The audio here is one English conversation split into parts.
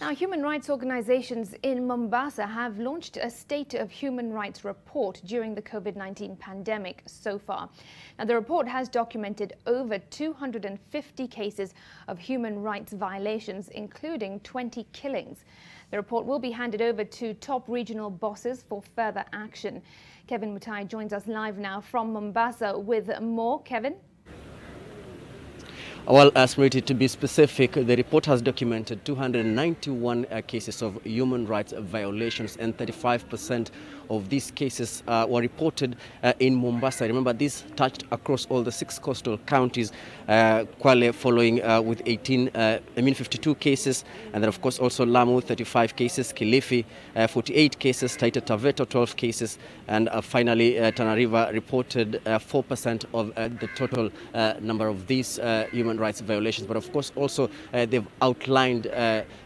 Now, human rights organizations in Mombasa have launched a State of Human Rights report during the COVID-19 pandemic so far. Now, the report has documented over 250 cases of human rights violations, including 20 killings. The report will be handed over to top regional bosses for further action. Kevin Mutai joins us live now from Mombasa with more. Kevin? Well, Smriti, to be specific, the report has documented 291 cases of human rights violations, and 35% of these cases were reported in Mombasa. Remember, this touched across all the 6 coastal counties, Kwale following with 52 cases, and then of course also Lamu 35 cases, Kilifi 48 cases, Taita Taveta 12 cases, and finally Tana River reported 4% of the total number of these human rights violations. But of course also they've outlined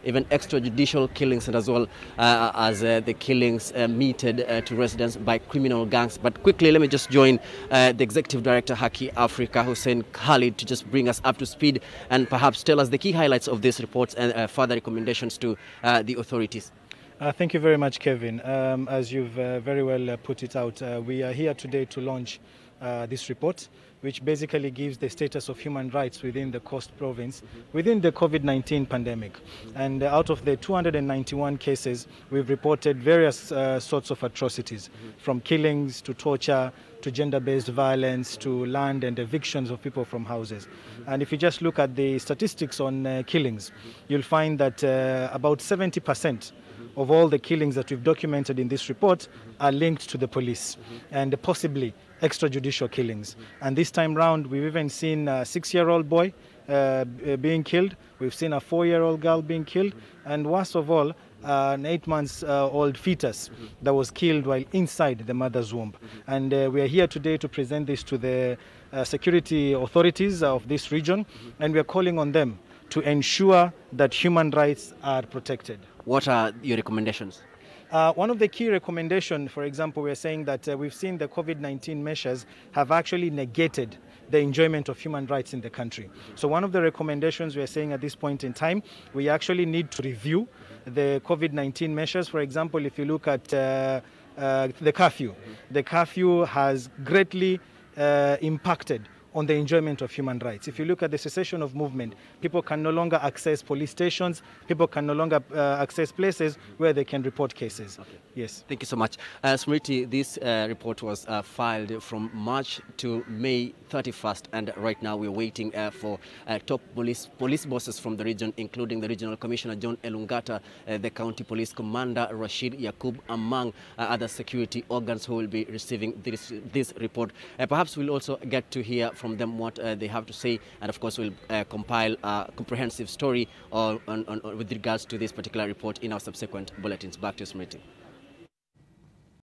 even extrajudicial killings, and as well as the killings meted to residents by criminal gangs. But quickly, let me just join the Executive Director, Haki Africa, Hussein Khalid, to just bring us up to speed and perhaps tell us the key highlights of this report and further recommendations to the authorities. Thank you very much, Kevin. As you've very well put it out, we are here today to launch this report, which basically gives the status of human rights within the Coast Province within the COVID-19 pandemic. And out of the 291 cases, we've reported various sorts of atrocities, from killings to torture to gender-based violence to land and evictions of people from houses. And if you just look at the statistics on killings, you'll find that about 70% of all the killings that we've documented in this report are linked to the police and possibly extrajudicial killings. And this time round, we've even seen a 6-year-old boy being killed. We've seen a 4-year-old girl being killed. And worst of all, an 8-month-old fetus that was killed while inside the mother's womb. And we are here today to present this to the security authorities of this region. And we are calling on them to ensure that human rights are protected. What are your recommendations? One of the key recommendations, for example, we're saying that we've seen the COVID-19 measures have actually negated the enjoyment of human rights in the country. So one of the recommendations we're saying at this point in time, we actually need to review the COVID-19 measures. For example, if you look at the curfew has greatly impacted on the enjoyment of human rights. If you look at the cessation of movement, people can no longer access police stations, people can no longer access places where they can report cases. Okay. Yes. Thank you so much. Smriti, this report was filed from March to May 31st, and right now we're waiting for top police bosses from the region, including the Regional Commissioner John Elungata, the County Police Commander Rashid Yakub, among other security organs who will be receiving this report. Perhaps we'll also get to hear from them what they have to say, and of course we'll compile a comprehensive story with regards to this particular report in our subsequent bulletins. Back to Smriti.